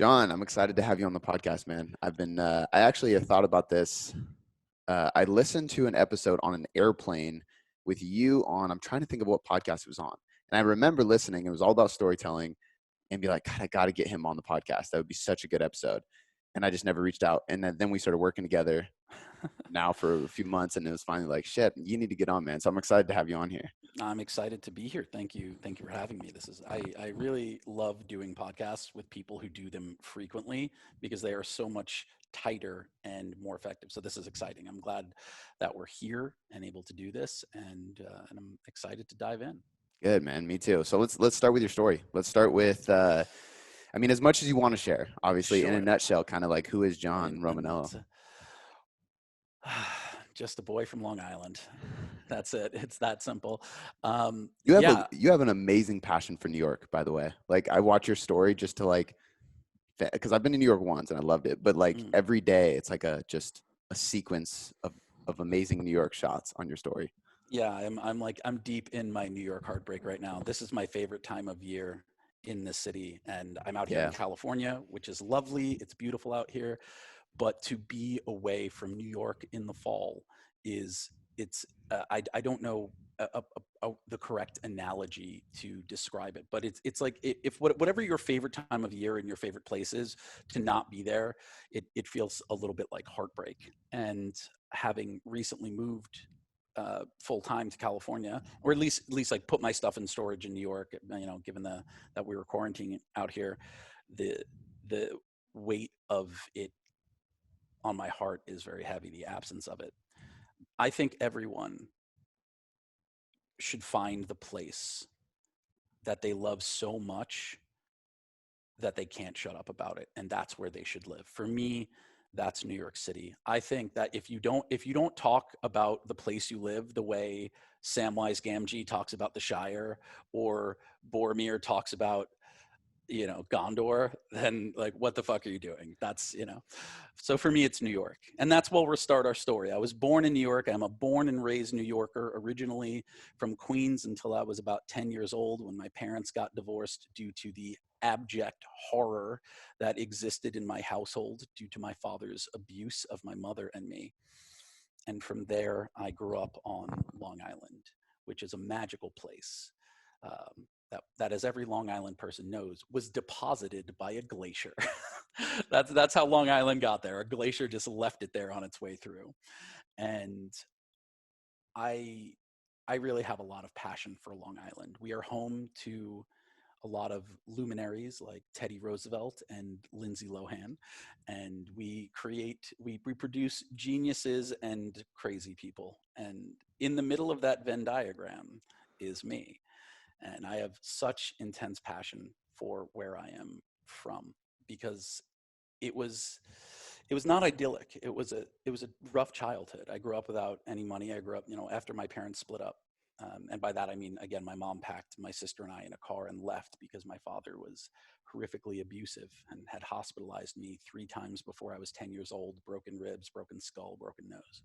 John, I'm excited to have you on the podcast, man. I actually have thought about this. I listened to an episode on an airplane with you on, I'm trying to think of what podcast it was on. And I remember listening, it was all about storytelling and be like, God, I got to get him on the podcast. That would be such a good episode. And I just never reached out. And then we started working together now for a few months. And it was finally like, shit, you need to get on, man. So I'm excited to have you on here. I'm excited to be here. Thank you. Thank you for having me. I really love doing podcasts with people who do them frequently because they are so much tighter and more effective. So this is exciting. I'm glad that we're here and able to do this, and I'm excited to dive in. Good, man. Me too. So let's start with your story. Let's start with, I mean, as much as you want to share, obviously, in a Sure. nutshell, kind of like who is John And Romaniello? it's just a boy from Long Island. That's it. It's that simple. Yeah. You have an amazing passion for New York, by the way. Like I watch your story just to like, because I've been to New York once and I loved it, but like mm. every day it's like just a sequence of amazing New York shots on your story. Yeah, I'm deep in my New York heartbreak right now. This is my favorite time of year in this city, and I'm out here in Yeah. California, which is lovely. It's beautiful out here, but to be away from New York in the fall is it's I don't know the correct analogy to describe it, but it's like if whatever your favorite time of year and your favorite place is, to not be there, it feels a little bit like heartbreak. And having recently moved full time to California, or at least like put my stuff in storage in New York. Given that we were quarantining out here, the the weight of it on my heart is very heavy. The absence of it. I think everyone should find the place that they love so much that they can't shut up about it, and that's where they should live. For me, that's New York City. I think that if you don't talk about the place you live the way Samwise Gamgee talks about the Shire, or Boromir talks about Gondor, then like what the fuck are you doing? So for me it's New York. And that's where we'll start our story. I was born in New York. I'm a born and raised New Yorker, originally from Queens until I was about 10 years old when my parents got divorced due to the abject horror that existed in my household due to my father's abuse of my mother and me. And from there I grew up on Long Island, which is a magical place. That, as every Long Island person knows, was deposited by a glacier. That's how Long Island got there. A glacier just left it there on its way through. And I I really have a lot of passion for Long Island. We are home to a lot of luminaries like Teddy Roosevelt and Lindsay Lohan, and we produce geniuses and crazy people. And in the middle of that Venn diagram is me. And I have such intense passion for where I am from, because it was it was not idyllic. It was a rough childhood. I grew up without any money. I grew up, after my parents split up. And by that I mean, again, my mom packed my sister and I in a car and left because my father was horrifically abusive and had hospitalized me 3 times before I was 10 years old: broken ribs, broken skull, broken nose.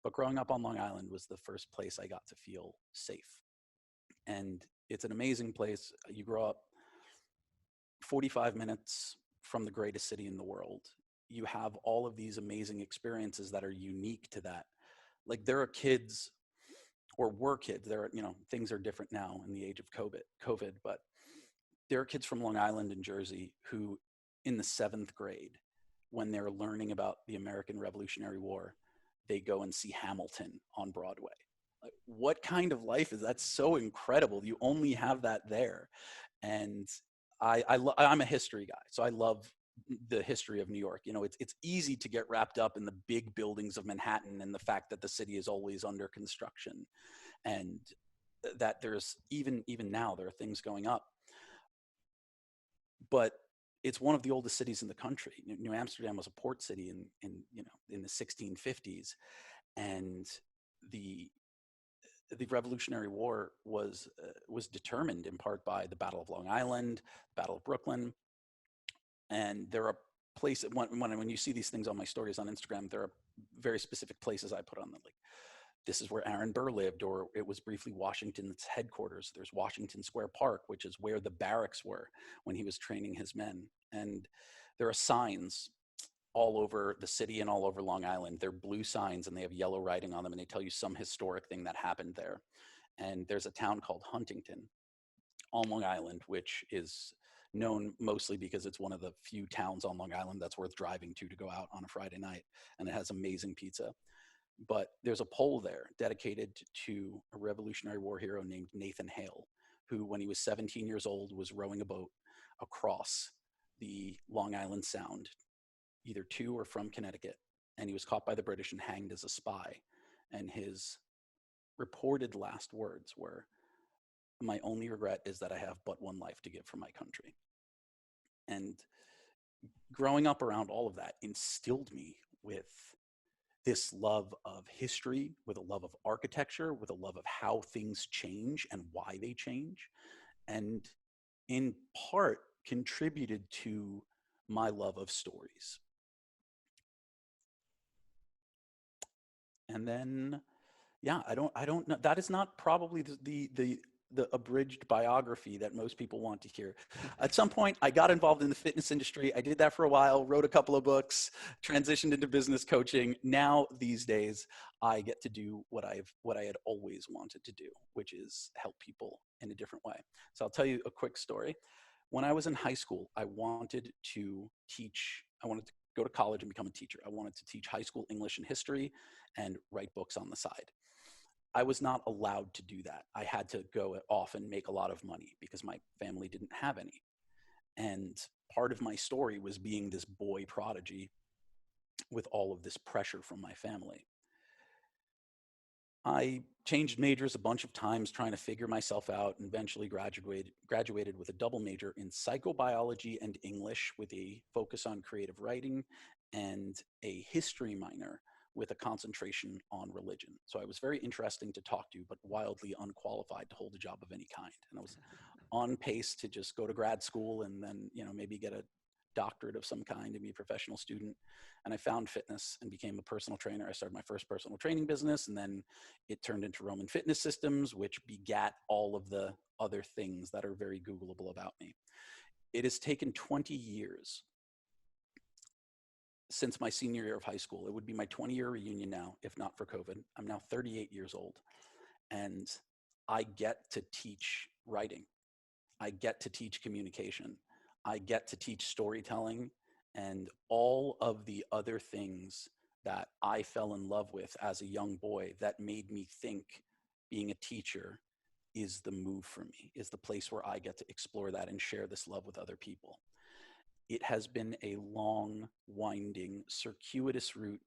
But growing up on Long Island was the first place I got to feel safe. And it's an amazing place. You grow up 45 minutes from the greatest city in the world. You have all of these amazing experiences that are unique to that. Like, there are kids, or were kids, there are, things are different now in the age of COVID, but there are kids from Long Island and Jersey who, in the 7th grade, when they're learning about the American Revolutionary War, they go and see Hamilton on Broadway. Like, what kind of life is that? So incredible. You only have that there. And I'm a history guy, so I love the history of New York. It's easy to get wrapped up in the big buildings of Manhattan and the fact that the city is always under construction, and that there's even now there are things going up. But it's one of the oldest cities in the country. New Amsterdam was a port city in the 1650s, and the the Revolutionary War was determined in part by the Battle of Long Island, Battle of Brooklyn. And there are places, when you see these things on my stories on Instagram, there are very specific places I put on them, like this is where Aaron Burr lived, or it was briefly Washington's headquarters. There's Washington Square Park, which is where the barracks were when he was training his men. And there are signs all over the city and all over Long Island. They're blue signs and they have yellow writing on them, and they tell you some historic thing that happened there. And there's a town called Huntington on Long Island, which is known mostly because it's one of the few towns on Long Island that's worth driving to go out on a Friday night, and it has amazing pizza. But there's a pole there dedicated to a Revolutionary War hero named Nathan Hale, who, when he was 17 years old, was rowing a boat across the Long Island Sound, either to or from Connecticut, and he was caught by the British and hanged as a spy. And his reported last words were, "My only regret is that I have but one life to give for my country." And growing up around all of that instilled me with this love of history, with a love of architecture, with a love of how things change and why they change, and in part contributed to my love of stories. And then, yeah, I don't know. That is not probably the abridged biography that most people want to hear. At some point, I got involved in the fitness industry. I did that for a while, wrote a couple of books, transitioned into business coaching. Now, these days, I get to do what I had always wanted to do, which is help people in a different way. So I'll tell you a quick story. When I was in high school, I wanted to teach. I wanted to go to college and become a teacher. I wanted to teach high school English and history and write books on the side. I was not allowed to do that. I had to go off and make a lot of money because my family didn't have any. And part of my story was being this boy prodigy with all of this pressure from my family. I changed majors a bunch of times trying to figure myself out, and eventually graduated with a double major in psychobiology and English with a focus on creative writing, and a history minor with a concentration on religion. So I was very interesting to talk to, but wildly unqualified to hold a job of any kind. And I was on pace to just go to grad school and then, maybe get a doctorate of some kind and be a professional student. And I found fitness and became a personal trainer. I started my first personal training business, and then it turned into Roman Fitness Systems, which begat all of the other things that are very Googleable about me. It has taken 20 years since my senior year of high school. It would be my 20-year reunion now, if not for COVID. I'm now 38 years old, and I get to teach writing. I get to teach communication. I get to teach storytelling and all of the other things that I fell in love with as a young boy that made me think being a teacher is the move for me, is the place where I get to explore that and share this love with other people. It has been a long, winding, circuitous route,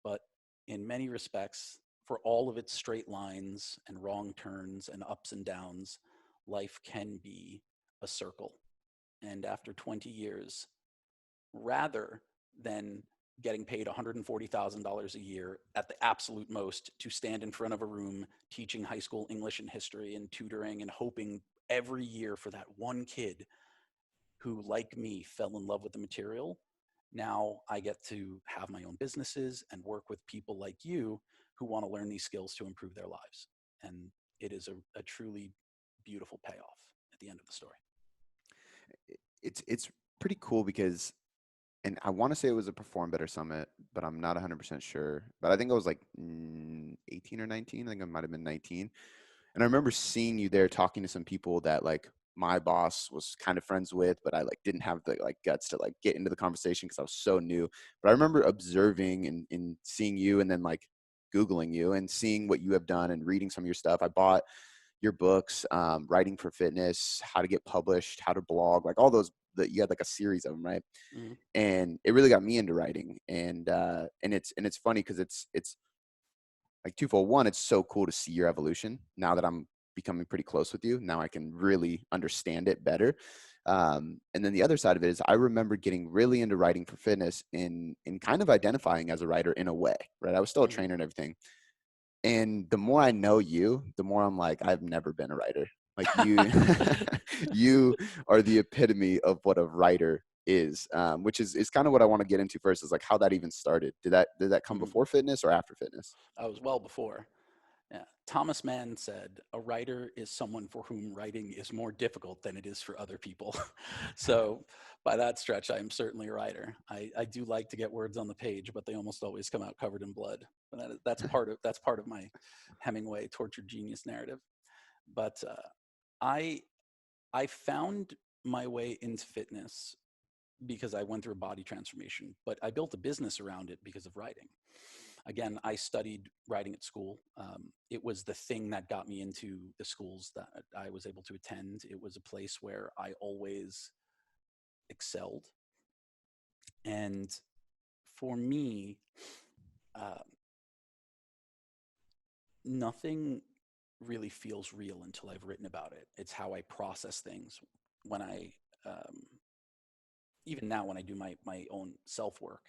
but in many respects, for all of its straight lines and wrong turns and ups and downs, life can be a circle. And after 20 years, rather than getting paid $140,000 a year at the absolute most to stand in front of a room teaching high school English and history and tutoring and hoping every year for that one kid who, like me, fell in love with the material, now I get to have my own businesses and work with people like you who want to learn these skills to improve their lives. And it is a truly beautiful payoff at the end of the story. It's pretty cool because, and I want to say it was a Perform Better Summit, but I'm not 100% sure. But I think I was like 18 or 19. I think I might have been 19. And I remember seeing you there talking to some people that like my boss was kind of friends with, but I like didn't have the like guts to like get into the conversation because I was so new. But I remember observing and seeing you, and then like Googling you and seeing what you have done and reading some of your stuff. I bought your books, Writing for Fitness, How to Get Published, How to Blog, like all those that you had like a series of them, right? Mm-hmm. And it really got me into writing. And it's funny because it's like twofold. One, it's so cool to see your evolution now that I'm becoming pretty close with you. Now I can really understand it better. And then the other side of it is I remember getting really into writing for fitness in kind of identifying as a writer in a way, right? I was still a trainer and everything. And the more I know you, the more I'm like, I've never been a writer. Like you, you are the epitome of what a writer is, which is kind of what I want to get into first, is like how that even started. Did that come Mhm. before fitness or after fitness? I was well before. Yeah. Thomas Mann said, "A writer is someone for whom writing is more difficult than it is for other people." So, by that stretch, I am certainly a writer. I do like to get words on the page, but they almost always come out covered in blood. But that's part of my Hemingway tortured genius narrative. But I I found my way into fitness because I went through a body transformation, but I built a business around it because of writing. Again, I studied writing at school. It was the thing that got me into the schools that I was able to attend. It was a place where I always excelled. And for me, uh, nothing really feels real until I've written about it. It's how I process things. When um, even now, when I do my own self work,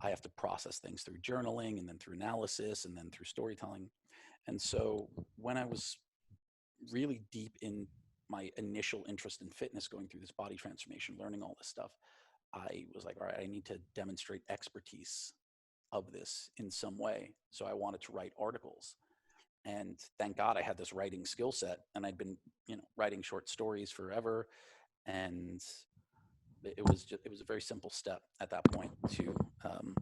I have to process things through journaling and then through analysis and then through storytelling. And so when I was really deep in my initial interest in fitness, going through this body transformation, learning all this stuff, I was like, all right, I need to demonstrate expertise of this in some way. So I wanted to write articles. And thank God I had this writing skill set, and I'd been, writing short stories forever. And it was a very simple step at that point um,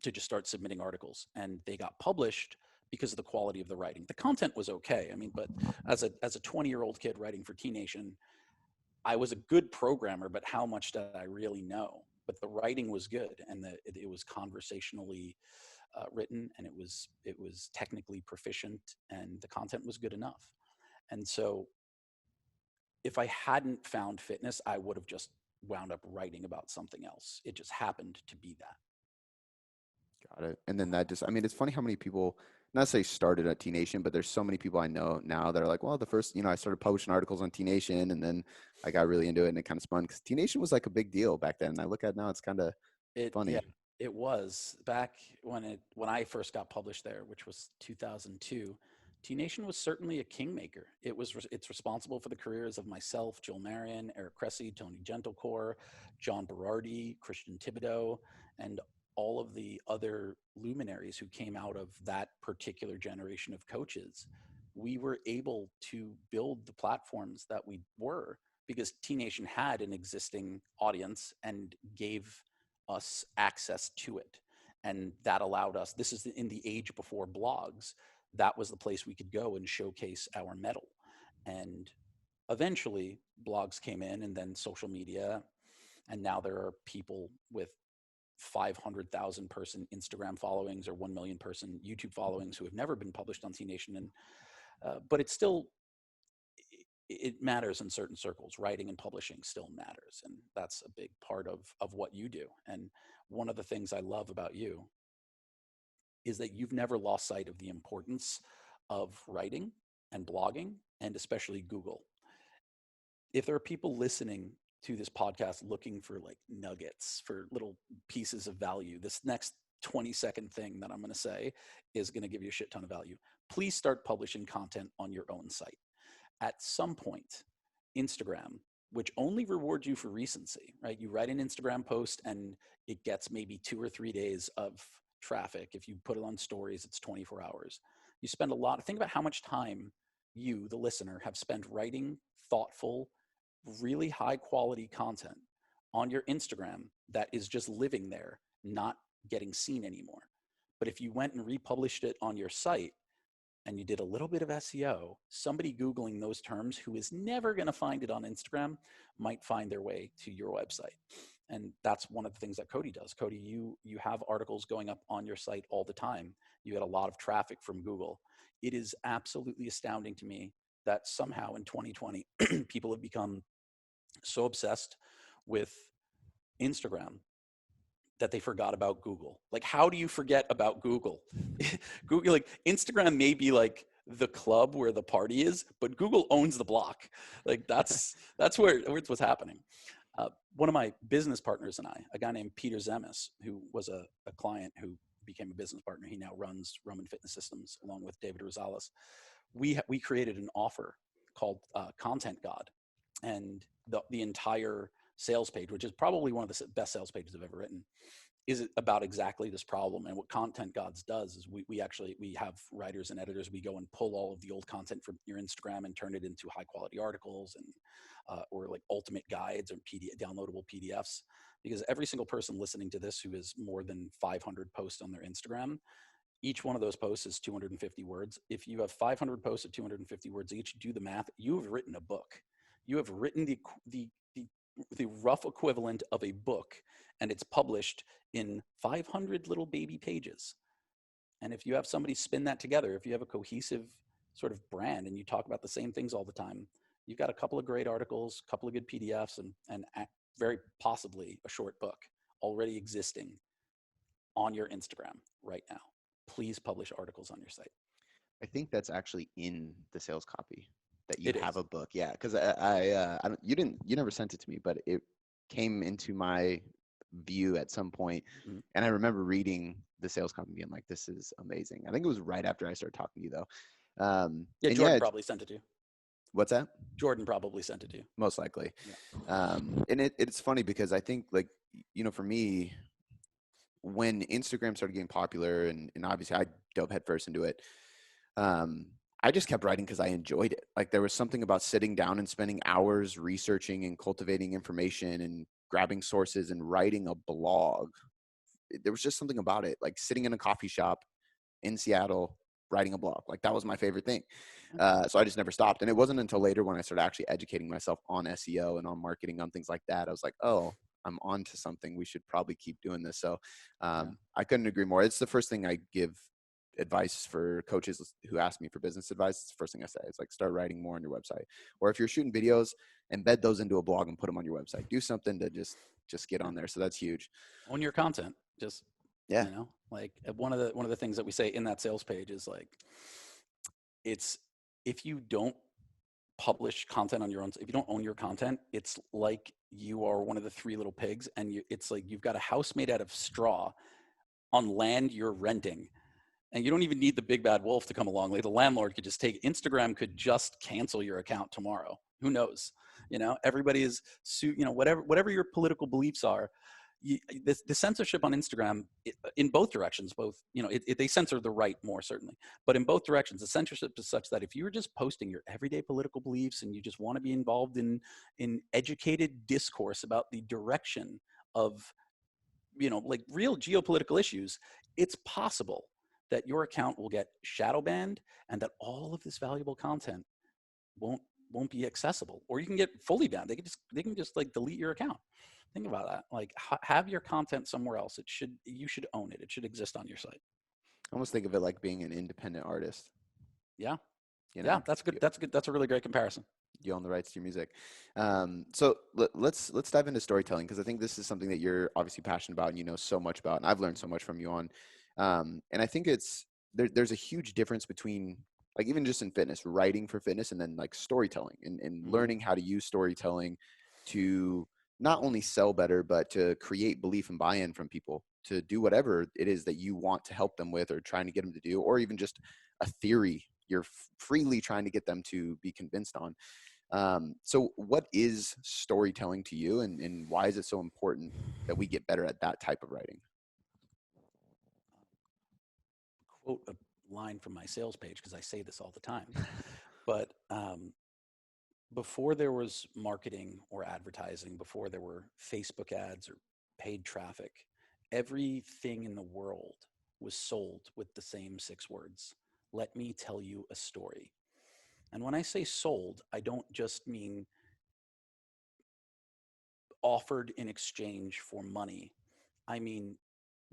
to just start submitting articles, and they got published because of the quality of the writing. The content was okay. I mean, but as a 20-year-old kid writing for T Nation, I was a good programmer, but how much did I really know? But the writing was good, and it was conversationally written, and it was technically proficient, and the content was good enough. And so, if I hadn't found fitness, I would have just wound up writing about something else. It just happened to be that. Got it. And then that just, I mean, it's funny how many people, not say started at T Nation, but there's so many people I know now that are like, well, the first, I started publishing articles on T Nation, and then I got really into it, and it kind of spun because T Nation was like a big deal back then. And I look at it now, it's kind of Yeah, funny. it was back when I first got published there, which was 2002. T Nation was certainly a kingmaker. It's responsible for the careers of myself, Joel Marion, Eric Cressy, Tony Gentlecore, John Berardi, Christian Thibodeau, and all of the other luminaries who came out of that particular generation of coaches. We were able to build the platforms that we were because T Nation had an existing audience and gave us access to it. And that allowed us, this is in the age before blogs, that was the place we could go and showcase our metal. And eventually, blogs came in, and then social media. And now there are people with 500,000 person Instagram followings or 1 million person YouTube followings who have never been published on T Nation. And but it's still, it matters in certain circles. Writing and publishing still matters, and that's a big part of what you do. And one of the things I love about you is that you've never lost sight of the importance of writing and blogging, and especially Google. If there are people listening to this podcast looking for like nuggets, for little pieces of value, this next 20-second thing that I'm going to say is going to give you a shit ton of value. Please start publishing content on your own site. At some point, Instagram, which only rewards you for recency, right? You write an Instagram post and it gets maybe 2 or 3 days of traffic. If you put it on stories, it's 24 hours. You spend a lot, think about how much time you, the listener, have spent writing thoughtful, really high quality content on your Instagram that is just living there, not getting seen anymore. But if you went and republished it on your site, and you did a little bit of SEO, somebody Googling those terms who is never going to find it on Instagram might find their way to your website. And that's one of the things that Cody does. Cody, you have articles going up on your site all the time. You get a lot of traffic from Google. It is absolutely astounding to me that somehow in 2020, people have become so obsessed with Instagram that they forgot about Google. Like, how do you forget about Google? Google, like Instagram may be like the club where the party is, but Google owns the block. Like that's where it's what's happening. One of my business partners and I, a guy named Peter Zemis, who was a client who became a business partner. He now runs Roman Fitness Systems along with David Rosales. We created an offer called Content God, and the entire sales page, which is probably one of the best sales pages I've ever written, is about exactly this problem. And what Content Gods does is we have writers and editors. We go and pull all of the old content from your Instagram and turn it into high quality articles and or like ultimate guides or downloadable PDFs. Because every single person listening to this who has more than 500 posts on their Instagram, each one of those posts is 250 words. If you have 500 posts at 250 words each, do the math. You have written a book. You have written the rough equivalent of a book, and it's published in 500 little baby pages. And if you have somebody spin that together, if you have a cohesive sort of brand and you talk about the same things all the time, you've got a couple of great articles, a couple of good PDFs, and very possibly a short book already existing on your Instagram right now. Please publish articles on your site. I think that's actually in the sales copy that you It have is. a book. Yeah, because you never sent it to me, but it came into my view at some point, Mhm. and I remember reading the sales copy and being like, "This is amazing." I think it was right after I started talking to you, though. Yeah, And Jordan yeah, probably sent it to you. what's that? Jordan probably sent it to you. Most likely. Yeah. And it's funny because I think, like, for me, when Instagram started getting popular, and obviously I dove headfirst into it, um, I just kept writing because I enjoyed it. Like, there was something about sitting down and spending hours researching and cultivating information and grabbing sources and writing a blog. There was just something about it, like sitting in a coffee shop in Seattle writing a blog. Like, that was my favorite thing. So I just never stopped. And it wasn't until later when I started actually educating myself on SEO and on marketing, on things like that, I was like, oh, I'm on to something. We should probably keep doing this. So Yeah. I couldn't agree more. It's the first thing I give advice for coaches who ask me for business advice. It's the first thing I say. It's like, start writing more on your website. Or if you're shooting videos, embed those into a blog and put them on your website. Do something to just get on there. So that's huge. Own your content. Just, Yeah. like one of the things that we say in that sales page is like, it's, if you don't publish content on your own, if you don't own your content, it's like you are one of the three little pigs, and it's like you've got a house made out of straw on land you're renting, and you don't even need the big bad wolf to come along. Like, the landlord could just take Instagram, could just cancel your account tomorrow. Who knows? Everybody is whatever your political beliefs are. The censorship on Instagram, in both directions, they censor the right more certainly, but in both directions, the censorship is such that if you were just posting your everyday political beliefs and you just want to be involved in educated discourse about the direction of like real geopolitical issues, it's possible that your account will get shadow banned and that all of this valuable content won't be accessible, or you can get fully banned. They can just like delete your account. Think about that. Like, have your content somewhere else. You should own it. It should exist on your site. I almost think of it like being an independent artist. Yeah. You Yeah. know, That's good. That's good. That's a really great comparison. you own the rights to your music. So let's dive into storytelling, because I think this is something that you're obviously passionate about and you know so much about, and I've learned so much from you on. And I think there's a huge difference between, like, even just in fitness, writing for fitness, and then like storytelling and Mm-hmm. learning how to use storytelling to not only sell better, but to create belief and buy-in from people to do whatever it is that you want to help them with, or trying to get them to do, or even just a theory you're freely trying to get them to be convinced on. So what is storytelling to you, and why is it so important that we get better at that type of writing? Quote a line from my sales page, because I say this all the time, but before there was marketing or advertising, before there were Facebook ads or paid traffic, everything in the world was sold with the same 6 words: let me tell you a story. And when I say sold, I don't just mean offered in exchange for money. I mean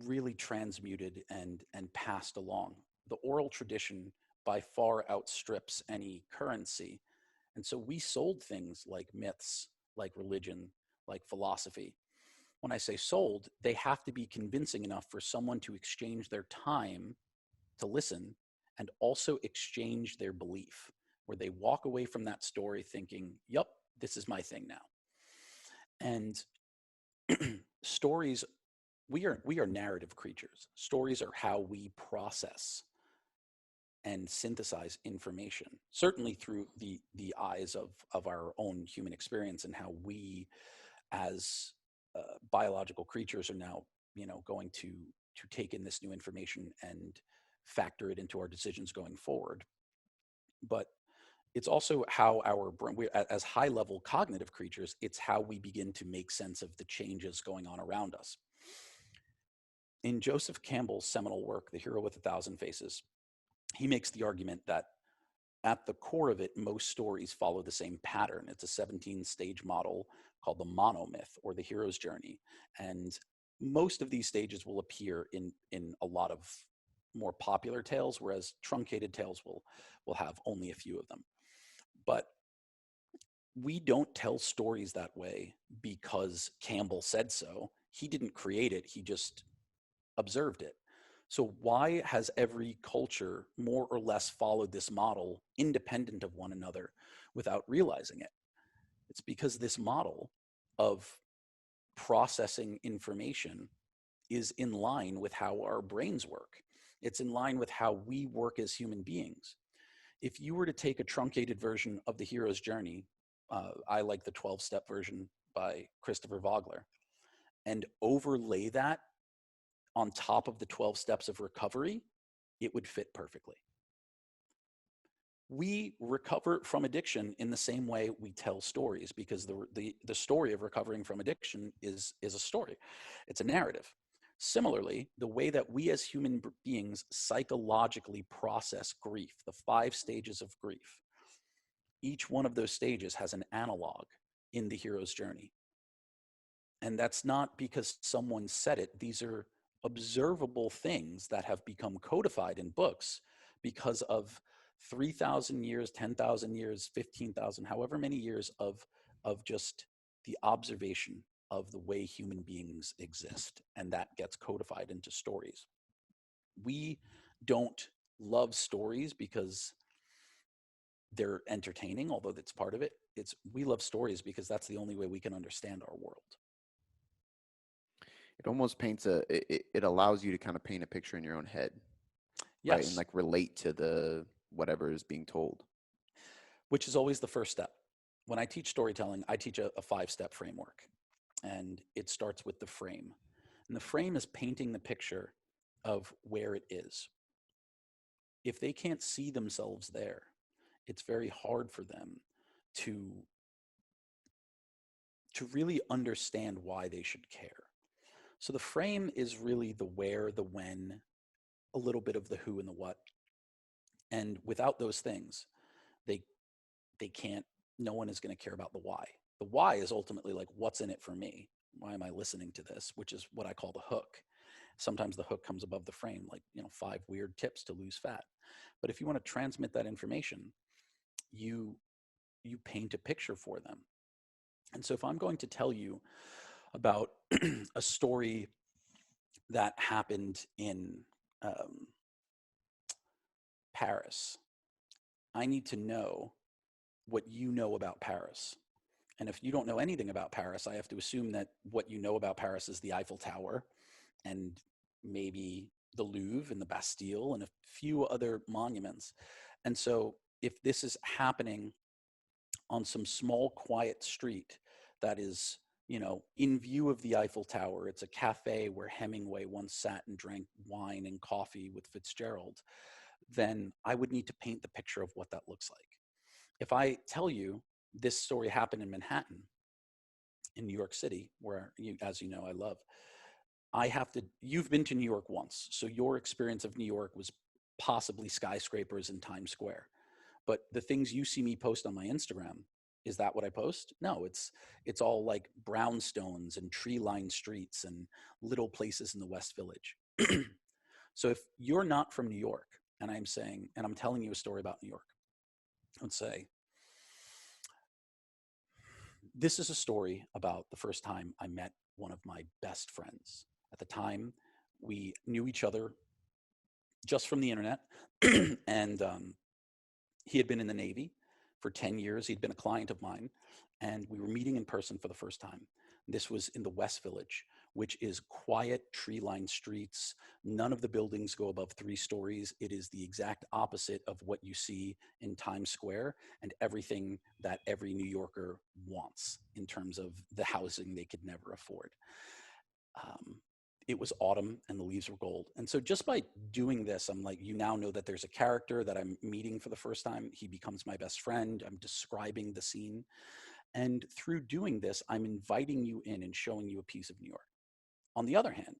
really transmuted and passed along. The oral tradition by far outstrips any currency. And so we sold things like myths, like religion, like philosophy. When I say sold, they have to be convincing enough for someone to exchange their time to listen, and also exchange their belief, where they walk away from that story thinking, yep, this is my thing now. And stories, we are narrative creatures. Stories are how we process and synthesize information, certainly through the eyes of our own human experience and how we as biological creatures are now, going to take in this new information and factor it into our decisions going forward. But it's also how our brain, as high level cognitive creatures, it's how we begin to make sense of the changes going on around us. In Joseph Campbell's seminal work, The Hero with a Thousand Faces, he makes the argument that at the core of it, most stories follow the same pattern. It's a 17-stage model called the monomyth, or the hero's journey. And most of these stages will appear in a lot of more popular tales, whereas truncated tales will have only a few of them. But we don't tell stories that way because Campbell said so. He didn't create it, he just observed it. So why has every culture more or less followed this model independent of one another without realizing it? It's because this model of processing information is in line with how our brains work. It's in line with how we work as human beings. If you were to take a truncated version of the hero's journey, I like the 12-step version by Christopher Vogler, and overlay that on top of the 12 steps of recovery, it would fit perfectly. We recover from addiction in the same way we tell stories, because the story of recovering from addiction is a story. It's a narrative. Similarly, the way that we as human beings psychologically process grief, the 5 stages of grief, each one of those stages has an analog in the hero's journey. And that's not because someone said it. These are observable things that have become codified in books because of 3,000 years, 10,000 years, 15,000, however many years of just the observation of the way human beings exist. And that gets codified into stories. We don't love stories because they're entertaining, although that's part of it. We love stories because that's the only way we can understand our world. It almost paints it allows you to kind of paint a picture in your own head. Yes. Right? And like relate to the whatever is being told. Which is always the first step. When I teach storytelling, I teach a 5-step framework, and it starts with the frame. And the frame is painting the picture of where it is. If they can't see themselves there, it's very hard for them to really understand why they should care. So the frame is really the where, the when, a little bit of the who and the what. And without those things, they can't, no one is going to care about the why. The why is ultimately like, what's in it for me? Why am I listening to this? Which is what I call the hook. Sometimes the hook comes above the frame, like, 5 weird tips to lose fat. But if you want to transmit that information, you paint a picture for them. And so if I'm going to tell you about a story that happened in Paris, I need to know what you know about Paris. And if you don't know anything about Paris, I have to assume that what you know about Paris is the Eiffel Tower and maybe the Louvre and the Bastille and a few other monuments. And so if this is happening on some small, quiet street that is, in view of the Eiffel Tower, it's a cafe where Hemingway once sat and drank wine and coffee with Fitzgerald, then I would need to paint the picture of what that looks like. If I tell you this story happened in Manhattan, in New York City, where as you know, I love, you've been to New York once. So your experience of New York was possibly skyscrapers in Times Square. But the things you see me post on my Instagram, is that what I post? No, it's all like brownstones and tree-lined streets and little places in the West Village. So if you're not from New York, and I'm telling you a story about New York, let's say, this is a story about the first time I met one of my best friends. At the time, we knew each other just from the internet, and he had been in the Navy for 10 years. He'd been a client of mine, and we were meeting in person for the first time. This was in the West Village, which is quiet, tree-lined streets. None of the buildings go above 3 stories. It is the exact opposite of what you see in Times Square and everything that every New Yorker wants in terms of the housing they could never afford. It was autumn and the leaves were gold. And so just by doing this, I'm like, you now know that there's a character that I'm meeting for the first time. He becomes my best friend. I'm describing the scene. And through doing this, I'm inviting you in and showing you a piece of New York. On the other hand,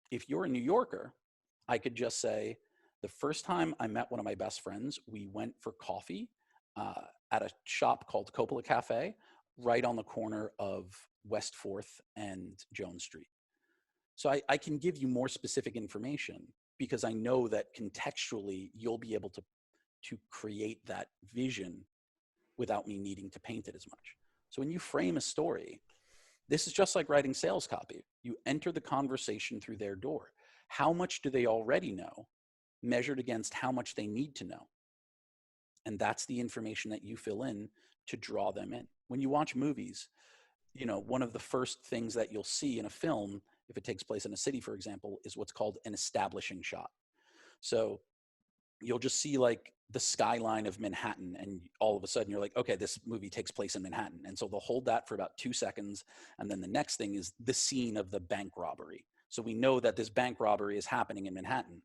if you're a New Yorker, I could just say, the first time I met one of my best friends, we went for coffee at a shop called Coppola Cafe, right on the corner of West 4th and Jones Street. So I can give you more specific information because I know that contextually you'll be able to create that vision without me needing to paint it as much. So when you frame a story, this is just like writing sales copy. You enter the conversation through their door. How much do they already know measured against how much they need to know? And that's the information that you fill in to draw them in. When you watch movies, you know, one of the first things that you'll see in a film, if it takes place in a city, for example, is what's called an establishing shot. So you'll just see like the skyline of Manhattan, and all of a sudden you're like, okay, this movie takes place in Manhattan. And so they'll hold that for about 2 seconds. And then the next thing is the scene of the bank robbery. So we know that this bank robbery is happening in Manhattan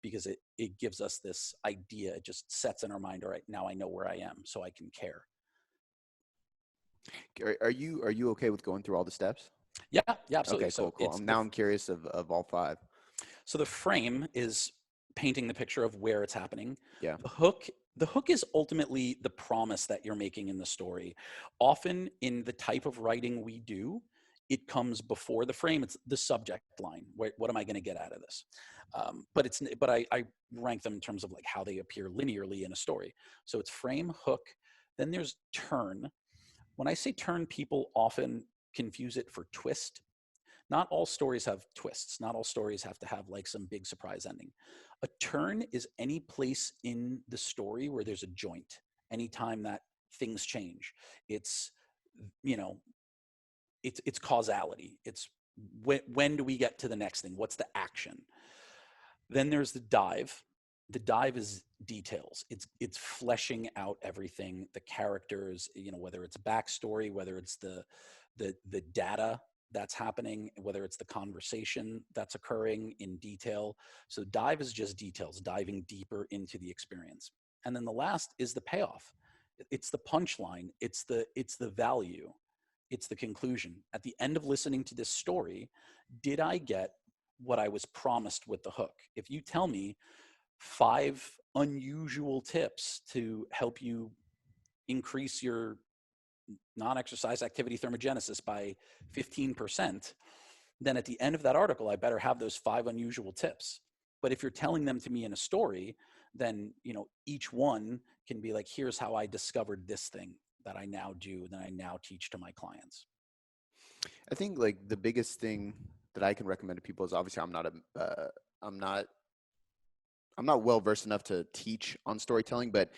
because it gives us this idea. It just sets in our mind, all right, now I know where I am, so I can care. Are you okay with going through all the steps? Yeah, absolutely. Okay, cool, cool. Now I'm curious of all 5. So the frame is painting the picture of where it's happening. Yeah. The hook is ultimately the promise that you're making in the story. Often in the type of writing we do, it comes before the frame. It's the subject line. What am I going to get out of this? But I rank them in terms of like how they appear linearly in a story. So it's frame, hook, then there's turn. When I say turn, people often confuse it for twist. Not all stories have twists. Not all stories have to have like some big surprise ending. A turn is any place in the story where there's a joint. Anytime that things change, it's, you know, it's causality. It's when do we get to the next thing? What's the action? Then there's the dive. The dive is details. It's fleshing out everything, the characters, you know, whether it's backstory, whether it's the data that's happening, whether it's the conversation that's occurring in detail. So dive is just details, diving deeper into the experience. And then the last is the payoff. It's the punchline. It's the value. It's the conclusion. At the end of listening to this story, did I get what I was promised with the hook? If you tell me 5 unusual tips to help you increase your non-exercise activity thermogenesis by 15%, then at the end of that article, I better have those 5 unusual tips. But if you're telling them to me in a story, then, you know, each one can be like, here's how I discovered this thing that I now do, that I now teach to my clients. I think like the biggest thing that I can recommend to people is, obviously I'm not well versed enough to teach on storytelling, but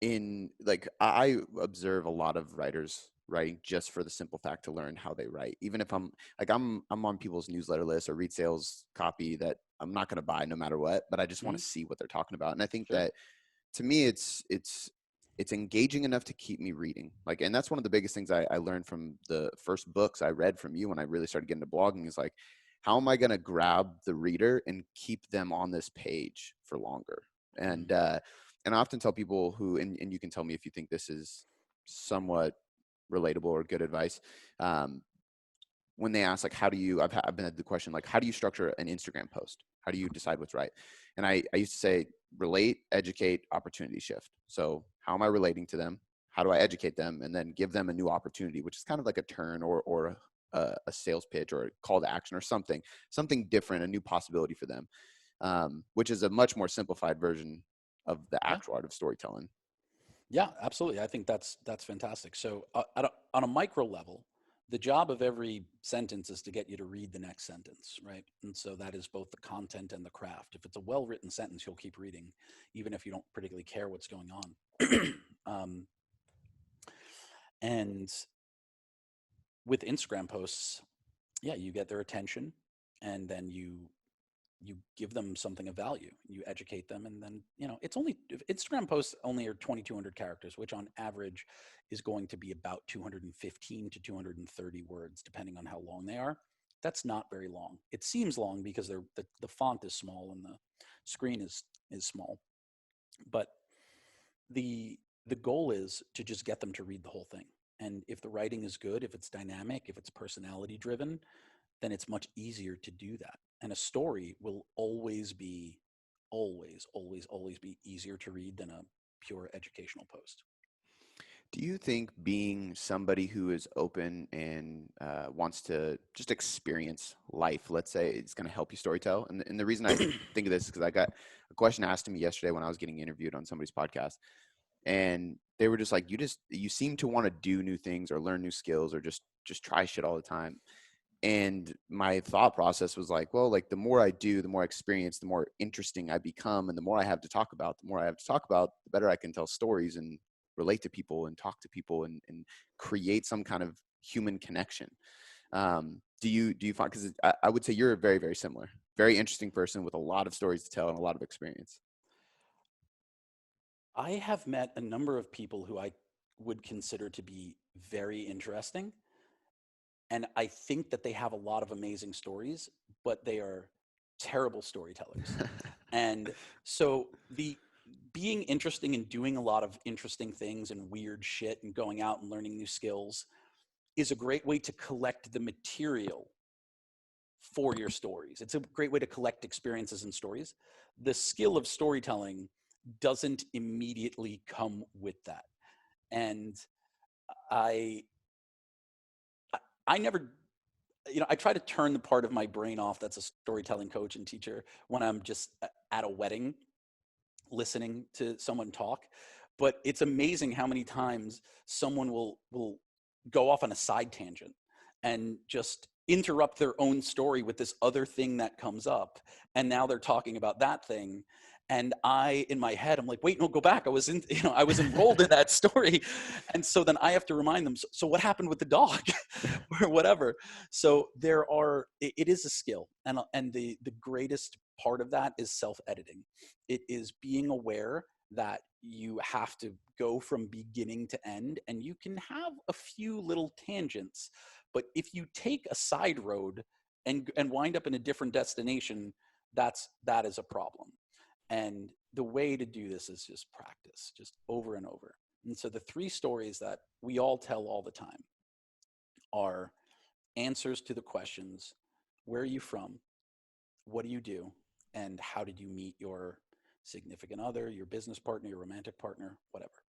in like I observe a lot of writers writing just for the simple fact to learn how they write. Even if I'm on people's newsletter list or read sales copy that I'm not going to buy no matter what, but I just want to see what they're talking about. And I think that to me it's engaging enough to keep me reading. Like, and that's one of the biggest things I learned from the first books I read from you when I really started getting into blogging, is like, how am I going to grab the reader and keep them on this page for longer? And I often tell people who, and you can tell me if you think this is somewhat relatable or good advice. When they ask like, I've been at the question, like, how do you structure an Instagram post? How do you decide what's right? And I used to say, relate, educate, opportunity shift. So how am I relating to them? How do I educate them? And then give them a new opportunity, which is kind of like a turn or a sales pitch or a call to action or something different, a new possibility for them, which is a much more simplified version of the actual art of storytelling. Yeah, absolutely. I think that's fantastic. So on a micro level, the job of every sentence is to get you to read the next sentence, right? And so that is both the content and the craft. If it's a well-written sentence, you'll keep reading, even if you don't particularly care what's going on. And with Instagram posts, yeah, you get their attention, and then you give them something of value. You educate them, and then, it's only, if Instagram posts only are 2,200 characters, which on average is going to be about 215 to 230 words, depending on how long they are. That's not very long. It seems long because the font is small and the screen is small, but the the goal is to just get them to read the whole thing. And if the writing is good, if it's dynamic, if it's personality driven, then it's much easier to do that. And a story will always be, always be easier to read than a pure educational post. Do you think being somebody who is open and wants to just experience life, let's say, it's going to help you storytell? And the reason I think of this is because I got a question asked to me yesterday when I was getting interviewed on somebody's podcast, and they were just like, you seem to want to do new things or learn new skills or just try shit all the time. And my thought process was like, well, like the more I do, the more experience, the more interesting I become, and the more I have to talk about, the better I can tell stories and relate to people and talk to people and create some kind of human connection. Do you find, because I would say you're a very, very similar, very interesting person with a lot of stories to tell and a lot of experience. I have met a number of people who I would consider to be very interesting. And I think that they have a lot of amazing stories, but they are terrible storytellers. And so the being interesting and doing a lot of interesting things and weird shit and going out and learning new skills is a great way to collect the material for your stories. It's a great way to collect experiences and stories. The skill of storytelling doesn't immediately come with that. And I I never, I try to turn the part of my brain off that's a storytelling coach and teacher when I'm just at a wedding listening to someone talk. But it's amazing how many times someone will go off on a side tangent and just interrupt their own story with this other thing that comes up, and now they're talking about that thing. And I, in my head, I'm like, wait, no, go back. I was enrolled in that story. And so then I have to remind them, so what happened with the dog or whatever. So it is a skill. And the greatest part of that is self-editing. It is being aware that you have to go from beginning to end, and you can have a few little tangents, but if you take a side road and wind up in a different destination, that is a problem. And the way to do this is just practice, just over and over. And so the three stories that we all tell all the time are answers to the questions: where are you from, what do you do, and how did you meet your significant other, your business partner, your romantic partner, whatever.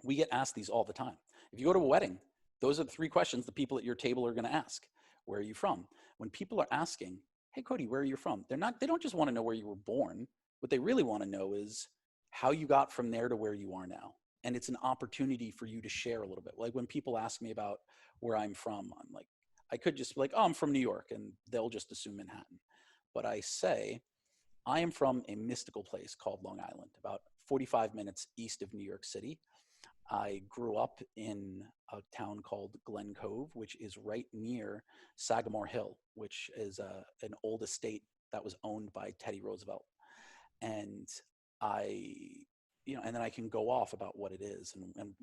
We get asked these all the time. If you go to a wedding, those are the three questions the people at your table are going to ask. Where are you from? When people are asking, hey, Cody, where are you from? They don't just want to know where you were born. What they really want to know is how you got from there to where you are now. And it's an opportunity for you to share a little bit. Like when people ask me about where I'm from, I'm like, I could just be like, oh, I'm from New York, and they'll just assume Manhattan. But I say, I am from a mystical place called Long Island, about 45 minutes east of New York City. I grew up in a town called Glen Cove, which is right near Sagamore Hill, which is an old estate that was owned by Teddy Roosevelt. And I, and then I can go off about what it is and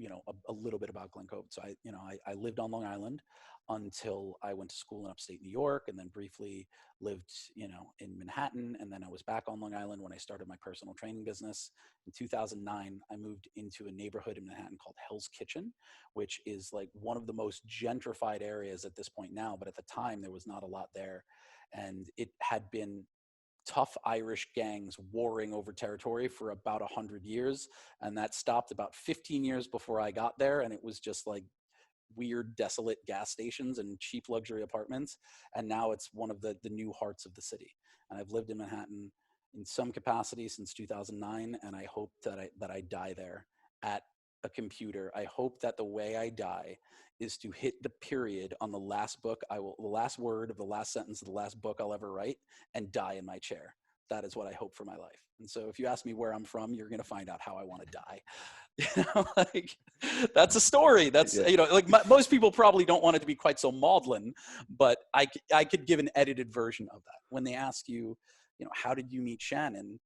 a little bit about Glen Cove. So I lived on Long Island until I went to school in upstate New York, and then briefly lived, in Manhattan. And then I was back on Long Island when I started my personal training business. In 2009, I moved into a neighborhood in Manhattan called Hell's Kitchen, which is like one of the most gentrified areas at this point now. But at the time, there was not a lot there. And it had been tough Irish gangs warring over territory for about 100 years. And that stopped about 15 years before I got there. And it was just like weird, desolate gas stations and cheap luxury apartments. And now it's one of the new hearts of the city. And I've lived in Manhattan in some capacity since 2009. And I hope that I die there at a computer. I hope that the way I die is to hit the period on the last book. The last word of the last sentence of the last book I'll ever write, and die in my chair. that is what I hope for my life. And so if you ask me where I'm from, you're going to find out how I want to die. You know, like that's a story. That's, Yeah. you know, like most people probably don't want it to be quite so maudlin, but I could give an edited version of that. When they ask you, you know, how did you meet Shannon?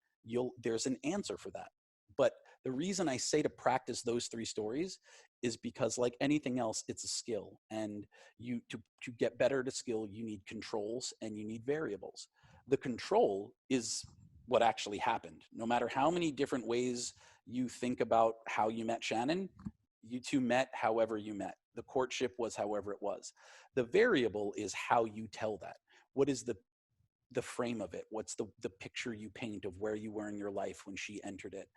There's an answer for that. But the reason I say to practice those three stories is because, like anything else, it's a skill. And to get better at a skill, you need controls and you need variables. The control is what actually happened. No matter how many different ways you think about how you met Shannon, you two met however you met. The courtship was however it was. The variable is how you tell that. What is the frame of it? What's the picture you paint of where you were in your life when she entered it,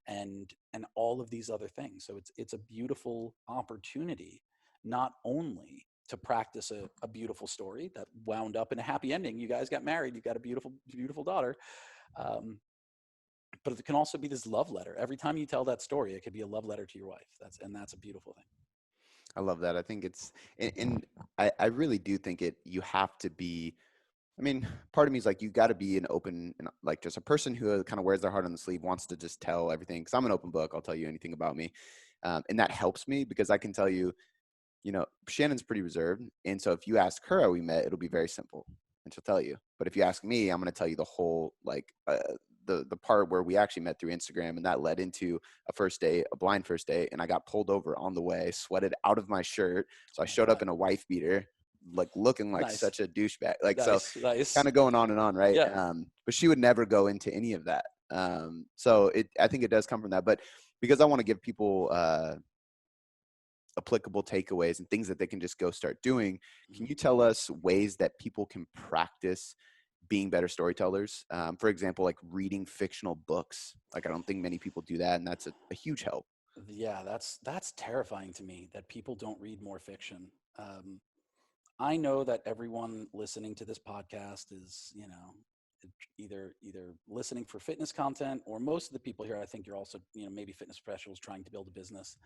and all of these other things. So it's a beautiful opportunity, not only to practice a beautiful story that wound up in a happy ending. You guys got married. You got a beautiful daughter. Um, but it can also be this love letter. Every time you tell that story, it could be a love letter to your wife. That's a beautiful thing. I love that. I think it's, and I really do think you have to be, I mean, part of me is like, you got to be an open, and like just a person who kind of wears their heart on the sleeve, wants to just tell everything. Cause I'm an open book. I'll tell you anything about me. And that helps me because I can tell you, you know, Shannon's pretty reserved. And so if you ask her how we met, it'll be very simple and she'll tell you. But if you ask me, I'm going to tell you the whole, like, the part where we actually met through Instagram, and that led into a first date, a blind first date, and I got pulled over on the way, sweated out of my shirt. So I Oh showed God. up in a wife beater, like looking like Nice. such a douchebag. Like, so Nice. kind of going on and on, right? Yeah. But she would never go into any of that. So I think it does come from that. But because I want to give people applicable takeaways and things that they can just go start doing, can you tell us ways that people can practice being better storytellers? For example, like reading fictional books. Like, I don't think many people do that, and that's a huge help. Yeah, that's terrifying to me that people don't read more fiction. I know that everyone listening to this podcast is, you know, either listening for fitness content, or most of the people here, I think you're also, you know, maybe fitness professionals trying to build a business.